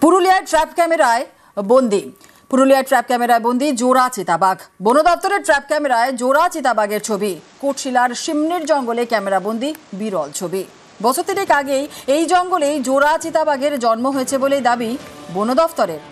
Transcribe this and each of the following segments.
পুরুলিয়ার ট্র্যাপ ক্যামেরায় বন্দি জোড়া চিতাবাঘ। বন দপ্তরের ট্র্যাপ ক্যামেরায় জোড়া চিতাবাঘের ছবি। কোটশিলার সিমনির জঙ্গলে ক্যামেরাবন্দি বিরল ছবি। বছর তিনেক আগেই এই জঙ্গলেই জোড়া চিতাবাঘের জন্ম হয়েছে বলে দাবি বন দপ্তরের।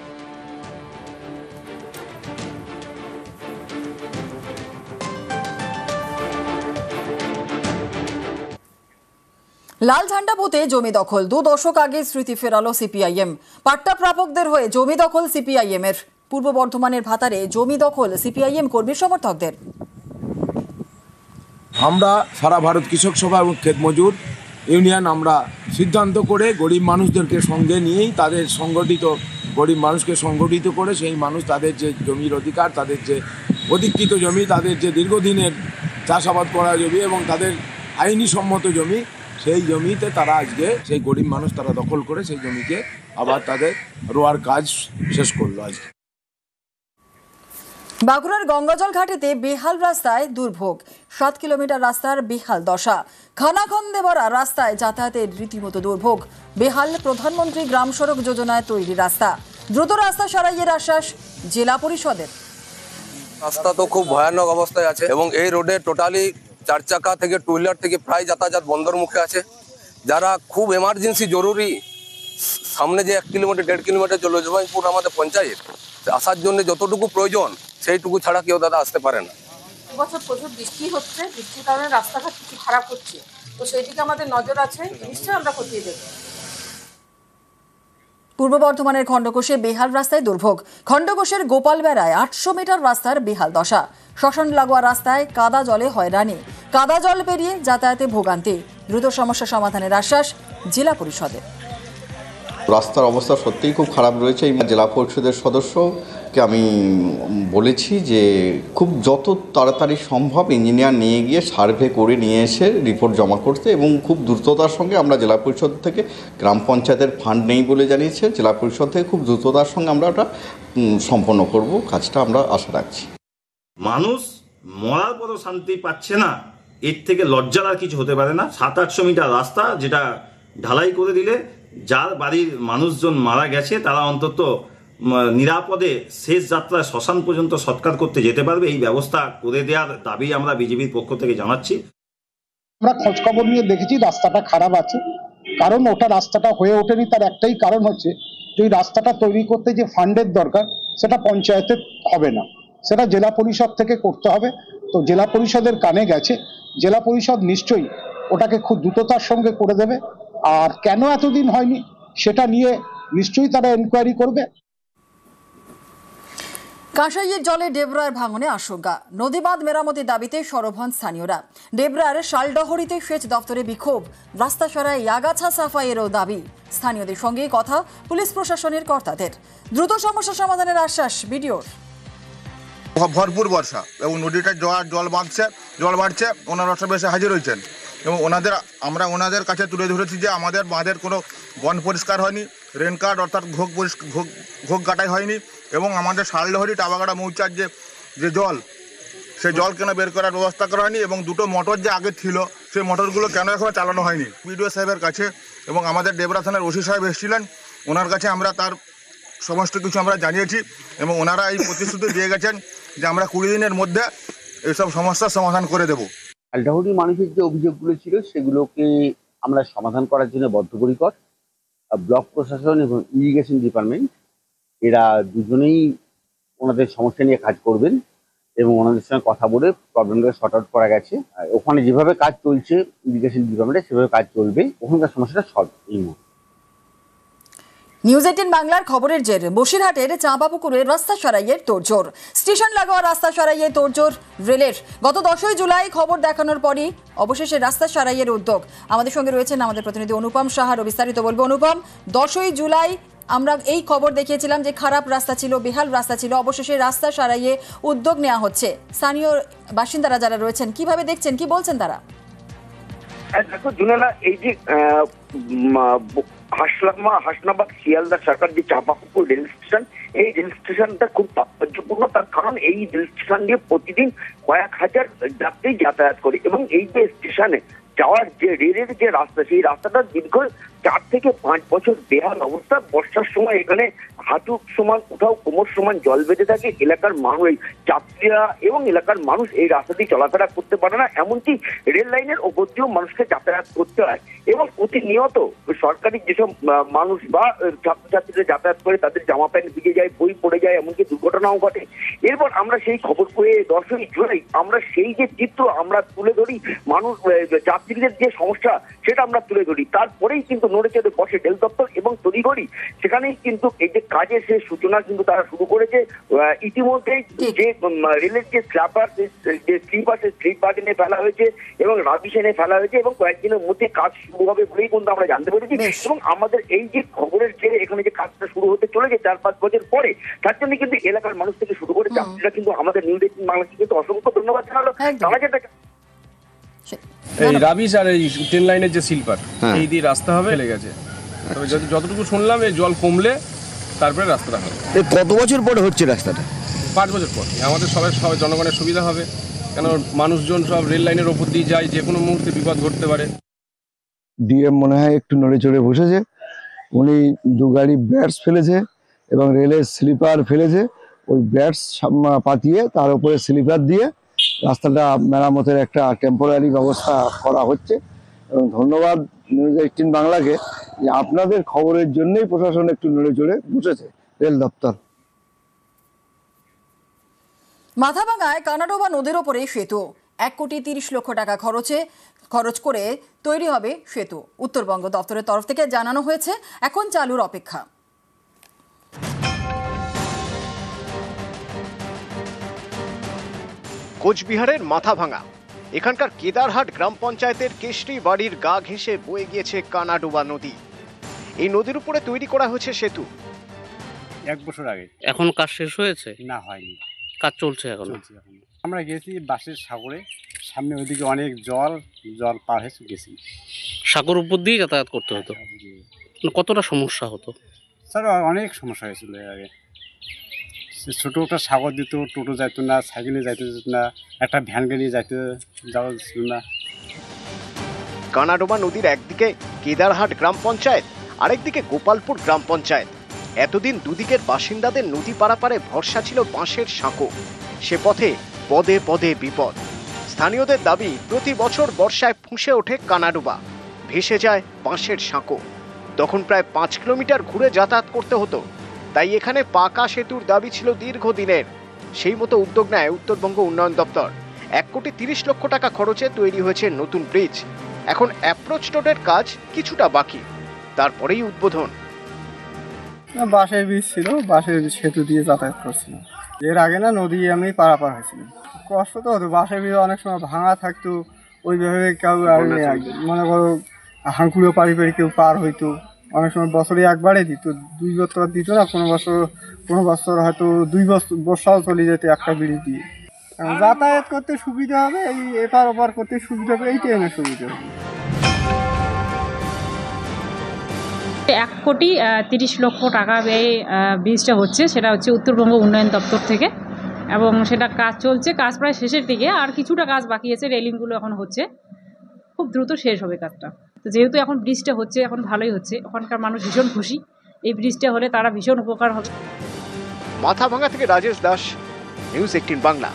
লাল ঝান্ডা পোতে জমি দখল। 2 দশক আগে স্মৃতি ফেরালো সিপিআইএম। পাট্টা প্রাপকদের হয়ে জমি দখল সিপিআইএম এর। পূর্ব বর্ধমানের ভাতারে জমি দখল সিপিআইএম কর্মী সমর্থকদের। আমরা সারা ভারত কৃষক সভা এবং ক্ষেত মজুর ইউনিয়ন আমরা সিদ্ধান্ত করে গরিব মানুষদেরকে সঙ্গে নিয়েই তাদের গরিব মানুষকে সংগঠিত করে সেই মানুষ তাদের যে জমির অধিকার, তাদের যে অধিকৃত জমি, তাদের যে দীর্ঘদিনের চাষাবাদ করা জমি এবং তাদের আইনি সম্মত জমি, সেই জমিতে তারা আজকে সেই গরিব মানুষ তারা দখল করে সেই জমিকে আবার তাদের রোয়ার কাজ শেষ করলো। আজকে বাঁকুড়ার গঙ্গাজল ঘাটেতে বেহাল রাস্তায় দুর্ভোগ। 7 কিলোমিটার রাস্তার বেহাল দশা। খানাখন্দে ভরা রাস্তায় যাতায়াতের রীতিমতো দুর্ভোগ। বেহাল প্রধানমন্ত্রী গ্রাম সড়ক যোজনায় তৈরি রাস্তা। দ্রুত রাস্তা সারাইয়ের আশ্বাস জেলা পরিষদের। রাস্তা তো খুব ভয়ানক অবস্থায় আছে এবং এই রোডে টোটালি 4 চাকা থেকে টু হুইলার থেকে প্রায় যাতায়াত বন্ধর মুখে আছে। যারা খুব এমার্জেন্সি জরুরি সামনে যে 1 কিলোমিটার 1.5 কিলোমিটার জলজবাইপুর আমাদের পঞ্চায়েত আসার জন্য যতটুকু প্রয়োজন সেইটুকু ছাড়া কেউ দাদা আসতে পারে না। এবছর প্রচুর বৃষ্টি হচ্ছে, বৃষ্টির কারণে রাস্তাঘাট কিছু খারাপ হচ্ছে, তো সেই দিকে আমাদের নজর আছে, নিশ্চয়ই আমরা খতিয়ে দেখব। পূর্ব বর্ধমানের খণ্ডঘোষে বেহাল রাস্তায় দুর্ভোগ। খণ্ডঘোষের গোপালবেড়ায় 800 মিটার রাস্তার বেহাল দশা। শ্মশান লাগোয়া রাস্তায় কাদা জলে হয়রানি। কাদা জল পেরিয়ে যাতায়াতে ভোগান্তি। দ্রুত সমস্যা সমাধানের আশ্বাস জেলা পরিষদের। রাস্তার অবস্থা সত্যিই খুব খারাপ রয়েছে। এই জেলা পরিষদের সদস্যকে আমি বলেছি যে খুব যত তাড়াতাড়ি সম্ভব ইঞ্জিনিয়ার নিয়ে গিয়ে সার্ভে করে নিয়ে এসে রিপোর্ট জমা করতে, এবং খুব দ্রুততার সঙ্গে আমরা জেলা পরিষদ থেকে, গ্রাম পঞ্চায়েতের ফান্ড নেই বলে জানিয়েছে, জেলা পরিষদ থেকে খুব দ্রুততার সঙ্গে আমরা ওটা সম্পন্ন করব, কাজটা আমরা আশা রাখছি। মানুষ মরার পরও শান্তি পাচ্ছে না, এর থেকে লজ্জার আর কিছু হতে পারে না। 700-800 মিটার রাস্তা যেটা ঢালাই করে দিলে যার বাড়ির মানুষজন মারা গেছে তারা অন্তত নিরাপদে শেষ যাত্রায় শ্মশান পর্যন্ত সৎকার করতে যেতে পারবে, এই ব্যবস্থা করে দেওয়ার দাবি আমরা বিজেপির পক্ষ থেকে জানাচ্ছি। আমরা খোঁজখবর নিয়ে দেখেছি রাস্তাটা খারাপ আছে, কারণ ওটা রাস্তাটা হয়ে ওঠেনি। তার একটাই কারণ হচ্ছে যে এই রাস্তাটা তৈরি করতে যে ফান্ডের দরকার সেটা পঞ্চায়েতে হবে না, সেটা জেলা পরিষদ থেকে করতে হবে। তো জেলা পরিষদের কানে গেছে, জেলা পরিষদ নিশ্চয়ই ওটাকে খুব দ্রুততার সঙ্গে করে দেবে। আর কেন এতদিন হয়নি সেটা নিয়ে নিশ্চয়ই তারা এনকোয়ারি করবে। কাঁসাইয়ের জলে ডেবরার ভাঙনে আশঙ্কা। নদীবাঁধ মেরামতির দাবিতে সরব হন স্থানীয়রা। ডেবরার শালডহরিতে সেচ দপ্তরে বিক্ষোভ। রাস্তা সরাই আগাছা সাফাইয়েরও দাবি। স্থানীয়দের সঙ্গে কথা পুলিশ প্রশাসনের কর্তাদের। দ্রুত সমস্যা সমাধানের আশ্বাস বিডিওর। ভরপুর বর্ষা এবং নদীটা জল বাড়ছে, ওনারা সব এসে হাজির হয়েছেন এবং আমরা ওনাদের কাছে তুলে ধরেছি যে আমাদের বাঁধের কোনো বন পরিষ্কার হয়নি, রেন কার্ড অর্থাৎ ঘোগ কাটাই হয়নি, এবং আমাদের শালডহরি টাবাগাড়া মৌচার যে জল, সেই জল কেন বের করার ব্যবস্থা করা হয়নি, এবং 2টো মোটর যে আগে ছিল সেই মোটরগুলো কেন এখনো চালানো হয়নি। বিডিও সাহেবের কাছে এবং আমাদের ডেবরা থানার ওসি সাহেব এসেছিলেন, ওনার কাছে আমরা তার সমস্ত কিছু আমরা জানিয়েছি এবং ওনারা এই প্রতিশ্রুতি দিয়ে গেছেন যে আমরা 20 দিনের মধ্যে এইসব সমস্যার সমাধান করে দেব। শালডহরি মানুষের যে অভিযোগগুলো ছিল সেগুলোকে আমরা সমাধান করার জন্য বদ্ধপরিকর। ব্লক প্রশাসন এবং ইরিগেশন ডিপার্টমেন্ট এরা দুজনেই ওনাদের সমস্যা নিয়ে কাজ করবেন এবং ওনাদের সঙ্গে কথা বলে প্রবলেমটাকে শর্ট আউট করা গেছে। ওখানে যেভাবে কাজ চলছে ইরিগেশন ডিপার্টমেন্টে সেভাবে কাজ চলবে, ওখানকার সমস্যাটা সলভ এই মুহূর্তে। নিউজ 18 বাংলার খবরের জের। বসিরহাটের চাঁপাপুকুরে রাস্তা সারাইয়ের তোড়জোড়। স্টেশন লাগোয়া রাস্তা সারাইয়ে তোড়জোড় রেলের। গত 10ই জুলাই খবর দেখানোর পরই অবশেষে রাস্তা সারাইয়ের উদ্যোগ। আমাদের সঙ্গে রয়েছেন আমাদের প্রতিনিধি অনুপম সাহার। বিস্তারিত বলবো অনুপম। 10ই জুলাই আমরা এই খবর দেখিয়েছিলাম যে খারাপ রাস্তা ছিল, বেহাল রাস্তা ছিল, অবশেষে রাস্তা সারাইয়ে উদ্যোগ নেওয়া হচ্ছে। স্থানীয় বাসিন্দারা যারা রয়েছেন কিভাবে দেখছেন, কি বলছেন তারা? দেখো জুনেলা, এই যে হাসনাবাদ শিয়ালদা সরকার যে চাঁপাপুকুর রেল স্টেশন, এই রেল স্টেশনটা খুব তাৎপর্যপূর্ণ। তার কারণ এই রেল স্টেশন দিয়ে প্রতিদিন কয়েক হাজার যাত্রী যাতায়াত করে এবং এই যে স্টেশনে যাওয়ার যে রেলের যে রাস্তা, সেই রাস্তাটা দীর্ঘ 4 থেকে 5 বছর বেহাল অবস্থা। বর্ষার সময় এখানে হাঁটু সমান, কোথাও কোমর সমান জল বেঁধে থাকে। এলাকার মানুষ, যাত্রীরা এবং এলাকার মানুষ এই রাস্তা দিয়ে চলাফেরা করতে পারে না, এমনকি রেল লাইনের ওপর দিয়েও মানুষকে যাতায়াত করতে হয়। এবং প্রতিনিয়ত সরকারি যেসব মানুষ বা ছাত্রছাত্রীরা যাতায়াত করে তাদের জামা প্যান্ট ভিজে যায়, বই পড়ে যায়, এমনকি দুর্ঘটনাও ঘটে। এরপর আমরা সেই খবর পেয়ে 10ই জুলাই আমরা সেই যে চিত্র আমরা তুলে ধরি, মানুষ যাত্রীদের যে সমস্যা সেটা আমরা তুলে ধরি। তারপরেই কিন্তু নড়েচড়ে বসে রেল দপ্তর এবং তড়িঘড়ি সেখানেই কিন্তু এই যে কাজের সে সূচনা কিন্তু তারা শুরু করেছে। ইতিমধ্যেই যে রেলের যে স্লিপার, যে স্লিপার এনে ফেলা হয়েছে এবং রাবিশ এনে ফেলা হয়েছে এবং কয়েকদিনের মধ্যে কাজ শুরু হবে বলেই কিন্তু আমরা জানতে পেরেছি। এবং আমাদের এই যে খবরের জেরে এখানে যে কাজটা শুরু হতে চলেছে 4-5 বছর পরে, তার জন্য কিন্তু এলাকার মানুষ থেকে শুরু করে যাত্রীরা কিন্তু আমাদের নিউজ 18 বাংলাকে কিন্তু অসংখ্য ধন্যবাদ জানালো। তারা যেটা এই রাবিশ আর এই ট্রেন লাইনের যে স্লিপার, এই দিয়ে রাস্তা হবে ফেলে গেছে। তবে যতটুকু শুনলাম এই জল কমলে তারপরে রাস্তাটা হবে। কত বছর পরে হচ্ছে রাস্তাটা? 5 বছর পর। আমাদের সবাই জনগণের সুবিধা হবে, কেন মানুষজন সব রেল লাইনের ওপর দিয়ে যায়, যে কোনো মুহূর্তে বিপদ ঘটতে পারে। ডিএম মনে হয় একটু নড়ে চড়ে বসেছে, উনি 2 গাড়ি ব্যাটস ফেলেছে এবং রেলের স্লিপার ফেলেছে, ওই ব্যাটস পাতিয়ে তার উপরে স্লিপার দিয়ে রাস্তাটা মেরামতের একটা টেম্পোরারি ব্যবস্থা করা হচ্ছে। এবং ধন্যবাদ নিউজ 18 বাংলাকে যে আপনাদের খবরের জন্যই প্রশাসন একটু নড়ে চড়ে বসেছে রেল দপ্তর। মাথাভাঙায় কানাডোবা নদীর ওপরে সেতু, 1,30,00,000 টাকা খরচ করে তৈরি হবে সেতু। উত্তরবঙ্গ দপ্তরের তরফ থেকে জানানো হয়েছে, এখন চালুর অপেক্ষা। কোচবিহারের মাথাভাঙা, এখানকার কেদারহাট গ্রাম পঞ্চায়েতের কেশরি বাড়ির গা ঘেঁষে বয়ে গিয়েছে কানাডোবা নদী। এই নদীর উপরে তৈরি করা হয়েছে সেতু। 1 বছর আগে। এখন কাজ শেষ হয়েছে? না, হয়নি, কাজ চলছে এখন। আমরা গেছি বাসের সাগরে, সামনে ওইদিকে অনেক জল পার হয়ে গেছি। সাগর উপর দিয়ে যাতায়াত করতে হতো, কতটা সমস্যা হতো? স্যার অনেক সমস্যা হয়েছিল এর আগে। ছোটো একটা সাগর দিত, টোটো যাইতো না, সাইকেলে যাইতে যেত না, একটা ভ্যান গাড়ি যাওয়া ছিল না। কানাডোবা নদীর একদিকে কেদারহাট গ্রাম পঞ্চায়েত, আরেকদিকে গোপালপুর গ্রাম পঞ্চায়েত। এতদিন দুদিকের বাসিন্দাদের নদী পারাপারে ভরসা ছিল বাঁশের সাঁকো। সে পথে পদে পদে বিপদ। স্থানীয়দের দাবি, প্রতি বছর বর্ষায় ফুঁসে ওঠে কানাডোবা, ভেসে যায় বাঁশের সাঁকো। তখন প্রায় 5 কিলোমিটার ঘুরে যাতায়াত করতে হতো। তাই এখানে পাকা সেতুর দাবি ছিল দীর্ঘদিনের। সেই মতো উদ্যোগ নেয় উত্তরবঙ্গ উন্নয়ন দপ্তর। 1,30,00,000 টাকা খরচে তৈরি হয়েছে নতুন ব্রিজ। এখন অ্যাপ্রোচ রোডের কাজ কিছুটা বাকি, তারপরেই উদ্বোধন। বাঁশের ব্রিজ ছিল, বাঁশের সেতু দিয়ে যাতায়াত করছিলাম। এর আগে না নদী আমি পারাপার হয়েছিল, কষ্ট তো হতো। বাঁশের ব্রিজ অনেক সময় ভাঙা থাকতো, ওইভাবে কেউ মনে করো হাঁকুড়ো পাড়ি কেউ পার হইতো। অনেক সময় বছরে একবারে দিত, 2 বছর দিত না, কোনো বছর হয়তো 2 বর্ষাও চলে যেত একটা ব্রিজ দিয়ে। যাতায়াত করতে সুবিধা হবে, এই এপার ওপার করতে সুবিধা হবে, এইটাই না সুবিধা হবে। 1,30,00,000 টাকা ব্যয়ে ব্রিজটা হচ্ছে, সেটা হচ্ছে উত্তরবঙ্গ উন্নয়ন দপ্তর থেকে, এবং সেটা কাজ চলছে, কাজ প্রায় শেষের দিকে, আর কিছুটা কাজ বাকি আছে, রেলিংগুলো এখন হচ্ছে, খুব দ্রুত শেষ হবে কাজটা। তো যেহেতু এখন ব্রিজটা হচ্ছে, এখন ভালোই হচ্ছে, ওখানকার মানুষ ভীষণ খুশি। এই ব্রিজটা হলে তারা ভীষণ উপকার হবে। মাথাভাঙা থেকে রাজেশ দাস, নিউজ 18 বাংলা।